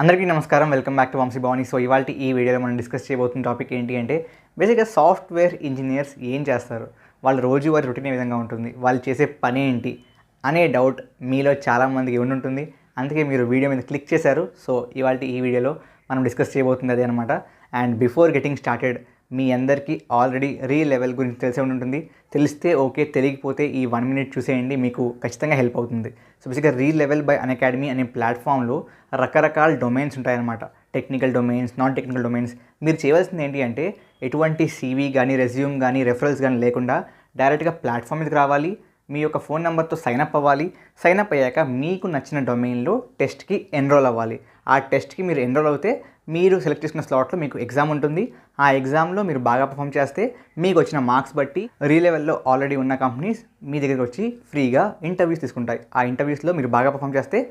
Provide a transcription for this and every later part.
అందరికీ నమస్కారం. Welcome back to Vamshi Bhavani. So ఇవాల్టి ఈ వీడియోలో మనం డిస్కస్ చేయబోతున్న టాపిక్ ఏంటి అంటే బేసిక్గా సాఫ్ట్వేర్ ఇంజనీర్స్ ఏం చేస్తారు, వాళ్ళ రోజువారీ రొటీన్ ఏ విధంగా ఉంటుంది, వాళ్ళు చేసే పని ఏంటి అనే డౌట్ మీలో చాలామందికి ఉంటుంది. అందుకే మీరు వీడియో మీద క్లిక్ చేశారు. సో ఇవాల్టి ఈ వీడియోలో మనం డిస్కస్ చేయబోతుంది అదే అనమాట. అండ్ బిఫోర్ గెటింగ్ స్టార్టెడ్, మీ అందరికీ ఆల్రెడీ రీ లెవెల్ గురించి తెలిసే ఉంటుంది. తెలిస్తే ఓకే, తెలియకపోతే ఈ 1 minute చూసేయండి, మీకు ఖచ్చితంగా హెల్ప్ అవుతుంది. సో బేసిక్గా రీ లెవెల్ బై అన్అకాడమీ అనే ప్లాట్ఫామ్లో రకరకాల డొమైన్స్ ఉంటాయన్నమాట. Technical domains, non technical domains. మీరు చేయవలసింది ఏంటి అంటే ఎటువంటి సీవీ కానీ, రెజ్యూమ్ కానీ, రెఫరల్స్ కానీ లేకుండా డైరెక్ట్గా ప్లాట్ఫామ్ మీదకి రావాలి. మీ యొక్క ఫోన్ నెంబర్తో సైనప్ అవ్వాలి. సైనప్ అయ్యాక మీకు నచ్చిన డొమైన్లో టెస్ట్కి ఎన్రోల్ అవ్వాలి. ఆ టెస్ట్కి మీరు ఎన్రోల్ అవుతే మీరు సెలెక్ట్ చేసుకున్న స్లాట్లో మీకు ఎగ్జామ్ ఉంటుంది. ఆ ఎగ్జామ్లో మీరు బాగా పర్ఫామ్ చేస్తే మీకు వచ్చిన మార్క్స్ బట్టి రీ లెవెల్లో ఆల్రెడీ ఉన్న కంపెనీస్ మీ దగ్గరికి వచ్చి ఫ్రీగా ఇంటర్వ్యూస్ తీసుకుంటాయి. ఆ ఇంటర్వ్యూస్లో మీరు బాగా పర్ఫామ్ చేస్తే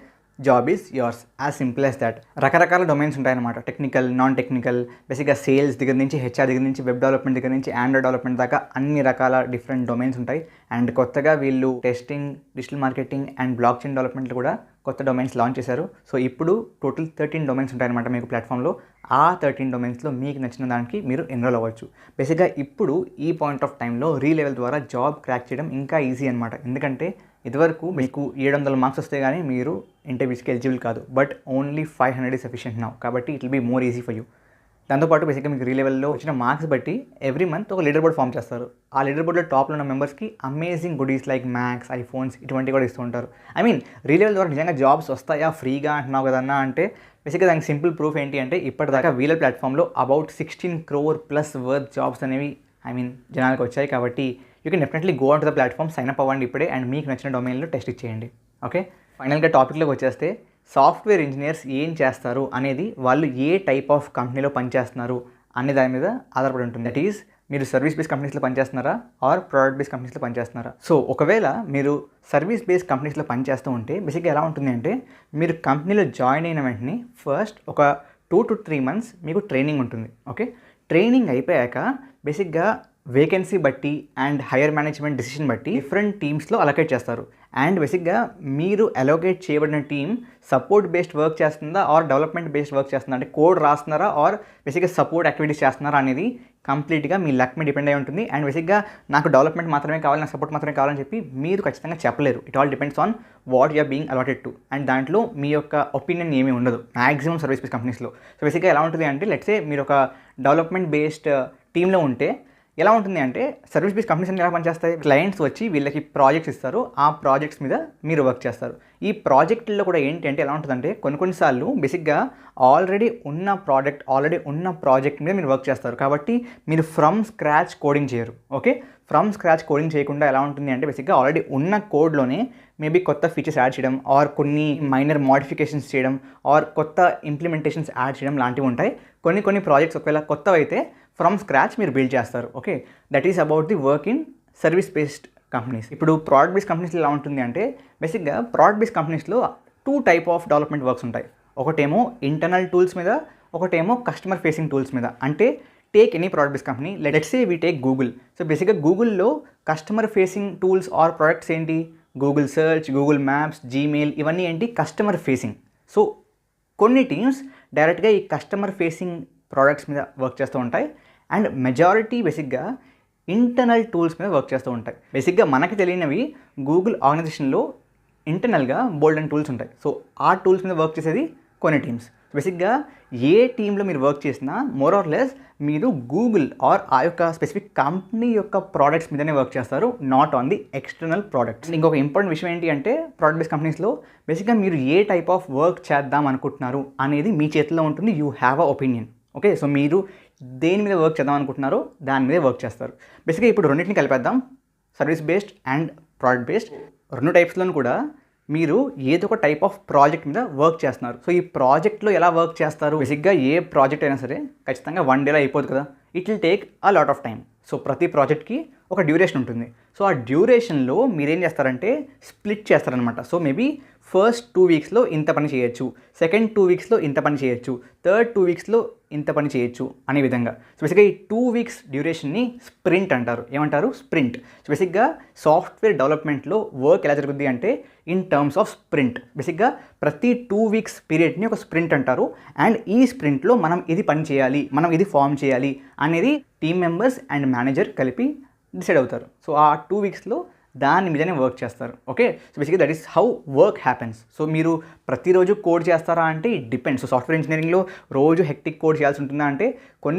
job is yours, as simple as that. రకరకాల డొమైన్స్ ఉంటాయన్నమాట. టెక్నికల్, నాన్ టెక్నికల్, బేసిక్గా సేల్స్ దగ్గర నుంచి, హెచ్ఆర్ దగ్గర నుంచి, వెబ్ డెవలప్మెంట్ దగ్గర నుంచి, ఆండ్రాయిడ్ డెవలప్మెంట్ దాకా అన్ని రకాల డిఫరెంట్ డొమైన్స్ ఉంటాయి. అండ్ కొత్తగా వీళ్ళు testing, digital marketing and blockchain డెవలప్మెంట్లు కూడా కొత్త డొమైన్స్ లాంచ్ చేశారు. సో ఇప్పుడు టోటల్ 13 డొమైన్స్ ఉంటాయన్నమాట మీకు ప్లాట్ఫామ్లో. ఆ 13 డొమైన్స్లో మీకు నచ్చిన దానికి మీరు ఎన్రోల్ అవ్వచ్చు. బేసిక్గా ఇప్పుడు ఈ పాయింట్ ఆఫ్ టైంలో రీ లెవెల్ ద్వారా జాబ్ క్రాక్ చేయడం ఇంకా ఈజీ అనమాట. ఎందుకంటే ఇదివరకు మీకు 700 మార్క్స్ వస్తే కానీ మీరు ఇంటర్వ్యూస్కి ఎలిజిబుల్ కాదు. But only 500 is sufficient now. కాబట్టి it will be more easy for you. దాంతోపాటు బేసిక్గా మీకు రీ లెవెల్లో వచ్చిన మార్క్స్ బట్టి ఎవ్రీ మంత్ ఒక లీడర్ బోర్డ్ ఫామ్ చేస్తారు. ఆ లీడర్ బోర్డ్లో టాప్లో ఉన్న మెంబర్స్కి amazing goodies like Macs, iPhones ఇటువంటివి కూడా ఇస్తూ ఉంటారు. ఐ మీన్ రీ లెవెల్ ద్వారా నిజంగా జాబ్స్ వస్తాయా ఫ్రీగా అంటున్నావు కదన్నా అంటే బేసిక్గా దానికి సింపుల్ ప్రూఫ్ ఏంటి అంటే ఇప్పటిదాకా వీళ్ళ ప్లాట్ఫామ్లో about 16 crore plus worth jobs అనేవి జనాలకు వచ్చాయి. కాబట్టి you can definitely go on to the platform, sign up అవ్వండి ఇప్పుడే అండ్ మీకు నచ్చిన డొమైన్లో టెస్ట్ ఇచ్చేయండి. ఓకే, ఫైనల్గా టాపిక్లోకి వచ్చేస్తే సాఫ్ట్వేర్ ఇంజనీర్స్ ఏం చేస్తారు అనేది వాళ్ళు ఏ టైప్ ఆఫ్ కంపెనీలో పనిచేస్తున్నారు అనే దాని మీద ఆధారపడి ఉంటుంది. దట్ ఈజ్ మీరు సర్వీస్ బేస్డ్ కంపెనీస్లో పనిచేస్తున్నారా ఆర్ ప్రోడక్ట్ బేస్డ్ కంపెనీస్లో పనిచేస్తున్నారా. సో ఒకవేళ మీరు సర్వీస్ బేస్డ్ కంపెనీస్లో పనిచేస్తూ ఉంటే బేసిక్గా ఎలా ఉంటుంది అంటే మీరు కంపెనీలో జాయిన్ అయిన వెంటనే ఫస్ట్ ఒక 2 to 3 months మీకు ట్రైనింగ్ ఉంటుంది. ఓకే, ట్రైనింగ్ అయిపోయాక బేసిక్గా వేకెన్సీ బట్టి అండ్ హైయర్ మేనేజ్మెంట్ డెసిషన్ బట్టి డిఫరెంట్ టీమ్స్లో అలొకేట్ చేస్తారు. అండ్ బేసిక్గా మీరు అలొకేట్ చేయబడిన టీమ్ సపోర్ట్ బేస్డ్ వర్క్ చేస్తుందా ఆర్ డెవలప్మెంట్ బేస్డ్ వర్క్ చేస్తుందా, అంటే కోడ్ రాస్తున్నారా ఆర్ బేసిక్గా సపోర్ట్ యాక్టివిటీస్ చేస్తున్నారా అనేది కంప్లీట్గా మీ లక్ మీద డిపెండ్ అయి ఉంటుంది. అండ్ బేసిక్గా నాకు డెవలప్మెంట్ మాత్రమే కావాలి, నాకు సపోర్ట్ మాత్రమే కావాలని చెప్పి మీరు ఖచ్చితంగా చెప్పలేరు. It all depends on what you are being allotted to. And దాంట్లో మీ యొక్క ఒపీనియన్ ఏమీ ఉండదు మ్యాక్సిమం సర్వీస్ బేస్డ్ కంపెనీస్లో. సో బేసిక్గా ఎలా ఉంటుంది అంటే లెట్సే మీరు ఒక డెవలప్మెంట్ బేస్డ్ టీంలో ఉంటే ఎలా ఉంటుంది అంటే సర్వీస్ బేస్డ్ కంపెనీస్ అన్ని ఎలా పనిచేస్తాయి, క్లయింట్స్ వచ్చి వీళ్ళకి ప్రాజెక్ట్స్ ఇస్తారు, ఆ ప్రాజెక్ట్స్ మీద మీరు వర్క్ చేస్తారు. ఈ ప్రాజెక్టుల్లో కూడా ఏంటి అంటే ఎలా ఉంటుందంటే కొన్నిసార్లు బేసిక్గా ఆల్రెడీ ఉన్న ప్రాజెక్ట్ మీద మీరు వర్క్ చేస్తారు. కాబట్టి మీరు ఫ్రమ్ స్క్రాచ్ కోడింగ్ చేయరు. ఓకే, ఫ్రమ్ స్క్రాచ్ కోడింగ్ చేయకుండా ఎలా ఉంటుంది అంటే బేసిక్గా ఆల్రెడీ ఉన్న కోడ్లోనే మేబీ కొత్త ఫీచర్స్ యాడ్ చేయడం ఆర్ కొన్ని మైనర్ మోడిఫికేషన్స్ చేయడం ఆర్ కొత్త ఇంప్లిమెంటేషన్స్ యాడ్ చేయడం లాంటివి ఉంటాయి. కొన్ని ప్రాజెక్ట్స్ ఒకవేళ కొత్తవి అయితే ఫ్రమ్ స్క్రాచ్ మీరు బిల్డ్ చేస్తారు. Okay, that is about the work in service based companies. ఇప్పుడు ప్రోడక్ట్ బేస్డ్ కంపెనీస్లో ఎలా ఉంటుంది అంటే బేసిక్గా ప్రోడక్ట్ బేస్డ్ కంపెనీస్లో 2 type ఆఫ్ డెవలప్మెంట్ వర్క్స్ ఉంటాయి. ఒకటేమో ఇంటర్నల్ టూల్స్ మీద, ఒకటేమో కస్టమర్ ఫేసింగ్ టూల్స్ మీద. అంటే take any product based company, let's say we take Google. So బేసిక్గా గూగుల్లో customer facing tools are products ఏంటి, Google search, Google maps, Gmail, ఇవన్నీ ఏంటి కస్టమర్ ఫేసింగ్. సో కొన్ని టీమ్స్ డైరెక్ట్గా ఈ కస్టమర్ ఫేసింగ్ ప్రోడక్ట్స్ మీద వర్క్ చేస్తూ ఉంటాయి అండ్ మెజారిటీ బేసిక్గా ఇంటర్నల్ టూల్స్ మీద వర్క్ చేస్తూ ఉంటాయి. బేసిక్గా మనకి తెలియనివి గూగుల్ ఆర్గనైజేషన్లో ఇంటర్నల్గా బోల్డ్ అండ్ టూల్స్ ఉంటాయి. సో ఆ టూల్స్ మీద వర్క్ చేసేది కొన్ని టీమ్స్. బేసిక్గా ఏ టీంలో మీరు వర్క్ చేసినా మోర్ ఆర్ లెస్ మీరు గూగుల్ ఆర్ ఆ యొక్క స్పెసిఫిక్ కంపెనీ యొక్క ప్రోడక్ట్స్ మీదనే వర్క్ చేస్తారు, not on the external products. ఇంకొక ఇంపార్టెంట్ విషయం ఏంటి అంటే ప్రోడక్ట్ బేస్డ్ కంపెనీస్లో బేసిక్గా మీరు ఏ టైప్ ఆఫ్ వర్క్ చేద్దాం అనుకుంటున్నారు అనేది మీ చేతిలో ఉంటుంది. You have a opinion. Okay, so మీరు దేని మీద వర్క్ చేద్దాం అనుకుంటున్నారో దాని మీదే వర్క్ చేస్తారు. బేసిక్గా ఇప్పుడు రెండింటిని కలిపేద్దాం, service based and product based. 2 typesలోనూ కూడా మీరు ఏదో ఒక టైప్ ఆఫ్ ప్రాజెక్ట్ మీద వర్క్ చేస్తున్నారు. సో ఈ ప్రాజెక్ట్లో ఎలా వర్క్ చేస్తారు, బేసిక్గా ఏ ప్రాజెక్ట్ అయినా సరే ఖచ్చితంగా 1 dayలో అయిపోదు కదా, it will take a lot of time. So ప్రతి ప్రాజెక్ట్కి ఒక డ్యూరేషన్ ఉంటుంది. సో ఆ డ్యూరేషన్లో మీరేం చేస్తారంటే స్ప్లిట్ చేస్తారనమాట. సో మేబీ ఫస్ట్ 2 వీక్స్లో ఇంత పని చేయొచ్చు, సెకండ్ 2 వీక్స్లో ఇంత పని చేయొచ్చు, థర్డ్ 2 వీక్స్లో ఇంత పని చేయొచ్చు అనే విధంగా. సో బేసిక్గా ఈ 2 వీక్స్ డ్యూరేషన్ని స్ప్రింట్ అంటారు. ఏమంటారు? స్ప్రింట్. సో బేసిక్గా సాఫ్ట్వేర్ డెవలప్మెంట్లో వర్క్ ఎలా జరుగుతుంది అంటే ఇన్ టర్మ్స్ ఆఫ్ స్ప్రింట్. బేసిక్గా ప్రతి 2 వీక్స్ పీరియడ్ని ఒక స్ప్రింట్ అంటారు. అండ్ ఈ స్ప్రింట్లో మనం ఇది పని చేయాలి, మనం ఇది ఫామ్ చేయాలి అనేది టీమ్ మెంబర్స్ అండ్ మేనేజర్ కలిపి డిసైడ్ అవుతారు. సో ఆ 2 వీక్స్లో దాని మీదనే వర్క్ చేస్తారు. ఓకే, సో బేసిక్గా that is how work happens. So మీరు ప్రతిరోజు కోడ్ చేస్తారా అంటే ఇట్ డిపెండ్స్. సో సాఫ్ట్వేర్ ఇంజనీరింగ్లో రోజు హెక్టిక్ కోడ్ చేయాల్సి ఉంటుందా అంటే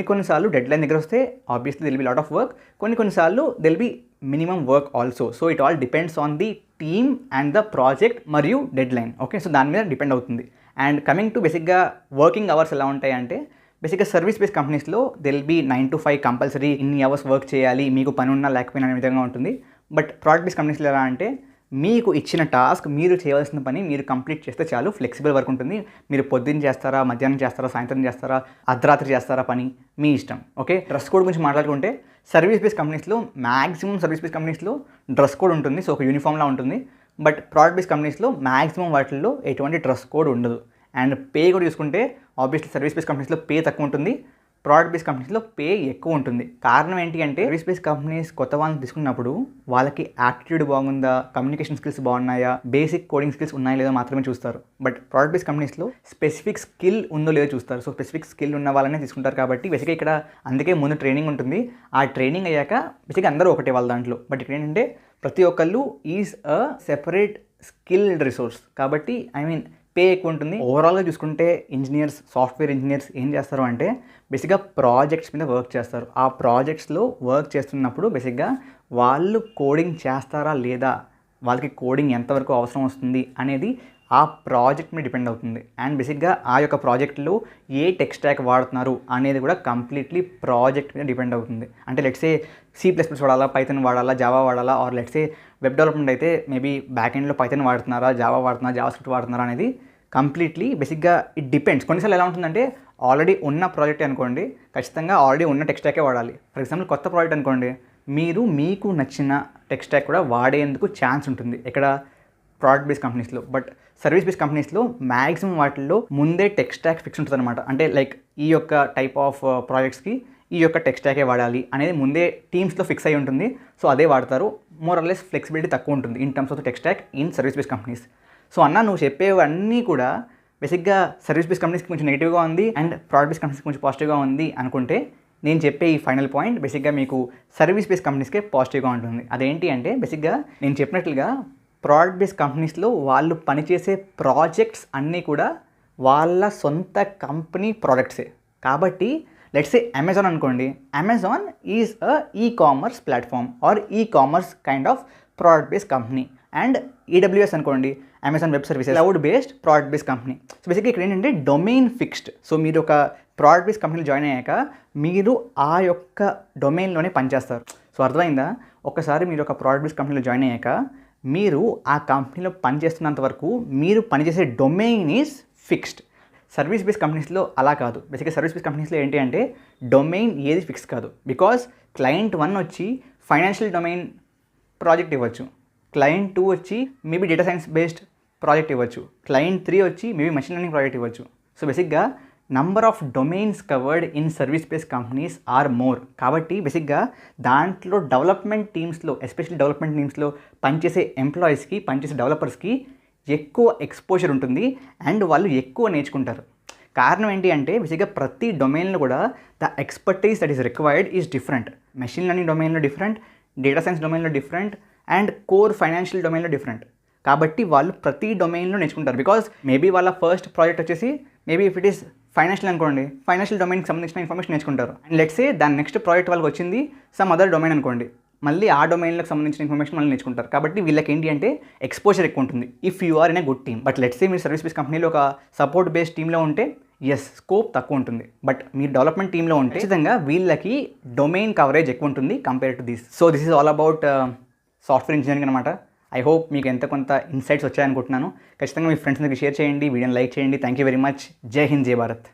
కొన్నిసార్లు డెడ్ లైన్ దగ్గర వస్తే obviously there'll be lot of work, కొన్నిసార్లు there'll be minimum work also. So it all depends on the team and the project మరియు డెడ్ లైన్. ఓకే, సో దాని మీద డిపెండ్ అవుతుంది. అండ్ కమింగ్ టు బేసిక్గా working hours ఎలా ఉంటాయి అంటే బేసిక్గా సర్వీస్ బేస్డ్ కంపెనీస్లో దిల్ బి 9 to 5 కంపల్సరీ ఇన్ని అవర్స్ వర్క్ చేయాలి, మీకు పని ఉన్నా లేకపోయినా అనే విధంగా ఉంటుంది. బట్ ప్రోడక్ట్ బేస్డ్ కంపెనీస్లో ఎలా అంటే మీకు ఇచ్చిన టాస్క్ మీరు చేయవలసిన పని మీరు కంప్లీట్ చేస్తే చాలు, ఫ్లెక్సిబుల్ వర్క్ ఉంటుంది. మీరు పొద్దున్న చేస్తారా, మధ్యాహ్నం చేస్తారా, సాయంత్రం చేస్తారా, అర్ధరాత్రి చేస్తారా, పని మీ ఇష్టం. ఓకే, డ్రెస్ కోడ్ గురించి మాట్లాడుకుంటే సర్వీస్ బేస్డ్ కంపెనీస్లో మ్యాక్సిమం సర్వీస్ బేస్డ్ కంపెనీస్లో డ్రెస్ కోడ్ ఉంటుంది. సో ఒక యూనిఫామ్లా ఉంటుంది. బట్ ప్రోడక్ట్ బేస్డ్ కంపెనీస్లో మ్యాక్సిమం వాటిల్లో ఎటువంటి డ్రెస్ కోడ్ ఉండదు. అండ్ పే కూడా చూసుకుంటే ఆబ్వియస్లీ సర్వీస్ బేస్డ్ కంపెనీస్లో పే తక్కువ ఉంటుంది, ప్రోడక్ట్ బేస్డ్ కంపెనీస్లో పే ఎక్కువ ఉంటుంది. కారణం ఏంటి అంటే సర్వీస్ బేస్డ్ కంపెనీస్ కొత్త వాళ్ళని తీసుకున్నప్పుడు వాళ్ళకి యాటిట్యూడ్ బాగుందా, కమ్యూనికేషన్ స్కిల్స్ బాగున్నాయా, బేసిక్ కోడింగ్ స్కిల్స్ ఉన్నాయా లేదో మాత్రమే చూస్తారు. బట్ ప్రోడక్ట్ బేస్డ్ కంపెనీస్లో స్పెసిఫిక్ స్కిల్ ఉందో లేదో చూస్తారు. సో స్పెసిఫిక్ స్కిల్ ఉన్న వాళ్ళనే తీసుకుంటారు. కాబట్టి బేసిక్గా ఇక్కడ అందుకే ముందు ట్రైనింగ్ ఉంటుంది. ఆ ట్రైనింగ్ అయ్యాక బేసిక్గా అందరూ ఒకటే వాళ్ళ దాంట్లో. బట్ ఇక్కడ ఏంటంటే ప్రతి ఒక్కళ్ళు is a separate skilled resource కాబట్టి పే ఎక్కువ ఉంటుంది. ఓవరాల్గా చూసుకుంటే ఇంజనీర్స్, సాఫ్ట్వేర్ ఇంజనీర్స్ ఏం చేస్తారు అంటే బేసిక్గా ప్రాజెక్ట్స్ మీద వర్క్ చేస్తారు. ఆ ప్రాజెక్ట్స్లో వర్క్ చేస్తున్నప్పుడు బేసిక్గా వాళ్ళు కోడింగ్ చేస్తారా లేదా, వాళ్ళకి కోడింగ్ ఎంతవరకు అవసరం వస్తుంది అనేది ఆ ప్రాజెక్ట్ మీద డిపెండ్ అవుతుంది. అండ్ బేసిక్గా ఆ యొక్క ప్రాజెక్ట్లో ఏ టెక్ స్టాక్ వాడుతున్నారు అనేది కూడా కంప్లీట్లీ ప్రాజెక్ట్ మీద డిపెండ్ అవుతుంది. అంటే లెట్సే C++ వాడాలా, పైథాన్ వాడాలా, జావా వాడాలా, ఆర్ లెట్సే వెబ్ డెవలప్మెంట్ అయితే మేబీ బ్యాక్ ఎండ్లో పైథాన్ వాడుతున్నారా, జావా వాడుతున్నారా, జావా స్క్రిప్ట్ వాడుతున్నారా అనేది కంప్లీట్లీ బేసిక్గా ఇట్ డిపెండ్స్. కొన్నిసార్లు ఎలా ఉంటుందంటే ఆల్రెడీ ఉన్న ప్రాజెక్ట్ అనుకోండి, ఖచ్చితంగా ఆల్రెడీ ఉన్న టెక్ స్టాకే వాడాలి. ఫర్ ఎగ్జాంపుల్ కొత్త ప్రాజెక్ట్ అనుకోండి, మీరు మీకు నచ్చిన టెక్ స్టాక్ కూడా వాడేందుకు ఛాన్స్ ఉంటుంది ఇక్కడ ప్రోడక్ట్ బేస్డ్ కంపెనీస్లో. బట్ సర్వీస్ బేస్డ్ కంపెనీస్లో మ్యాక్సిమం వాటిల్లో ముందే టెక్ స్టాక్ ఫిక్స్ ఉంటుంది అనమాట. అంటే లైక్ ఈ యొక్క టైప్ ఆఫ్ ప్రాజెక్ట్స్కి ఈ యొక్క టెక్ స్టాకే వాడాలి అనేది ముందే టీమ్స్లో ఫిక్స్ అయి ఉంటుంది. సో అదే వాడతారు. మోర్ ఆర్ లెస్ ఫ్లెక్సిబిలిటీ తక్కువ ఉంటుంది in terms of the tech stock in service based companies. So అన్న నువ్వు చెప్పేవన్నీ కూడా బేసిక్గా సర్వీస్ బేస్డ్ కంపెనీస్కి కొంచెం నెగిటివ్గా ఉంది అండ్ ప్రోడక్ట్ బేస్డ్ కంపెనీస్కి కొంచెం పాజిటివ్గా ఉంది అనుకుంటే నేను చెప్పే ఈ ఫైనల్ పాయింట్ బేసిక్గా మీకు సర్వీస్ బేస్డ్ కంపెనీస్కే పాజిటివ్గా ఉంటుంది. అదేంటి అంటే బేసిక్గా నేను చెప్పినట్లుగా ప్రోడక్ట్ బేస్డ్ కంపెనీస్లో వాళ్ళు పనిచేసే ప్రాజెక్ట్స్ అన్నీ కూడా వాళ్ళ సొంత కంపెనీ ప్రోడక్ట్సే. కాబట్టి లెట్స్ సే అమెజాన్ అనుకోండి, Amazon is a e-commerce platform or e-commerce kind of product based company. And AWS అనుకోండి, Amazon web services cloud based product based company. So బేసిక్గా ఇక్కడ ఏంటంటే డొమైన్ ఫిక్స్డ్. సో మీరు ఒక ప్రోడక్ట్ బేస్డ్ కంపెనీలో join అయ్యాక మీరు ఆ యొక్క డొమైన్లోనే పనిచేస్తారు. సో అర్థమైందా? ఒకసారి మీరు ఒక ప్రోడక్ట్ బేస్డ్ కంపెనీలో జాయిన్ అయ్యాక మీరు ఆ కంపెనీలో పనిచేస్తున్నంత వరకు మీరు పనిచేసే domain is fixed. Service based కంపెనీస్లో అలా కాదు. బేసిక్గా సర్వీస్ బేస్డ్ కంపెనీస్లో ఏంటి అంటే డొమైన్ ఏది ఫిక్స్ కాదు. బికాజ్ క్లయింట్ 1 వచ్చి ఫైనాన్షియల్ డొమైన్ ప్రాజెక్ట్ ఇవ్వచ్చు, క్లయింట్ 2 వచ్చి maybe data science based project ఇవ్వచ్చు, క్లయింట్ 3 వచ్చి మేబీ మెషిన్ లెర్నింగ్ ప్రాజెక్ట్ ఇవ్వచ్చు. సో బేసిక్గా number of domains covered in service based companies are more. కాబట్టి బేసిక్గా దాంట్లో డెవలప్మెంట్ టీమ్స్లో, ఎస్పెషల్లీ డెవలప్మెంట్ టీమ్స్లో పనిచేసే ఎంప్లాయీస్కి, పనిచేసే డెవలపర్స్కి ఎక్కువ ఎక్స్పోజర్ ఉంటుంది అండ్ వాళ్ళు ఎక్కువ నేర్చుకుంటారు. కారణం ఏంటి అంటే బేసిక్గా ప్రతి డొమైన్లో కూడా the expertise that is required is different. Machine learning డొమైన్లో డిఫరెంట్, డేటా సైన్స్ డొమైన్లో డిఫరెంట్ అండ్ కోర్ ఫైనాన్షియల్ డొమైన్లో డిఫరెంట్. కాబట్టి వాళ్ళు ప్రతి డొమైన్లో నేర్చుకుంటారు. బికాజ్ మేబీ వాళ్ళ ఫస్ట్ ప్రాజెక్ట్ వచ్చేసి maybe if it is financial అనుకోండి, ఫైనాన్షియల్ డొమైన్కి సంబంధించిన ఇన్ఫర్మేషన్ నేర్చుకుంటారు. అండ్ లెట్స్ సే దాని నెక్స్ట్ ప్రాజెక్ట్ వాళ్ళకి వచ్చింది సమ్ అదర్ డొమైన్ అనుకోండి, మళ్ళీ ఆ డొమైన్లకు సంబంధించిన ఇన్ఫర్మేషన్ మళ్ళీ నేర్చుకుంటారు. కాబట్టి వీళ్ళకి ఏంటి అంటే ఎక్స్పోజర్ ఎక్కువ ఉంటుంది if you are in a good team. But let's say మీరు సర్వీస్ బేస్డ్ కంపెనీలో ఒక సపోర్ట్ బేస్డ్ టీంలో ఉంటే ఎస్ స్కోప్ తక్కువ ఉంటుంది. బట్ మీరు డెవలప్మెంట్ టీంలో ఉంటే ఖచ్చితంగా వీళ్ళకి డొమైన్ కవరేజ్ ఎక్కువ ఉంటుంది compare to this. So this is all about software engineering అనమాట. ఐ హోప్ మీకు ఎంత కొంత ఇన్సైట్స్ వచ్చాయనుకుంటున్నాను. ఖచ్చితంగా మీ ఫ్రెండ్స్ దగ్గర షేర్ చేయండి, వీడియోని లైక్ చేయండి. Thank you very much. జై హింద్, జై భారత్.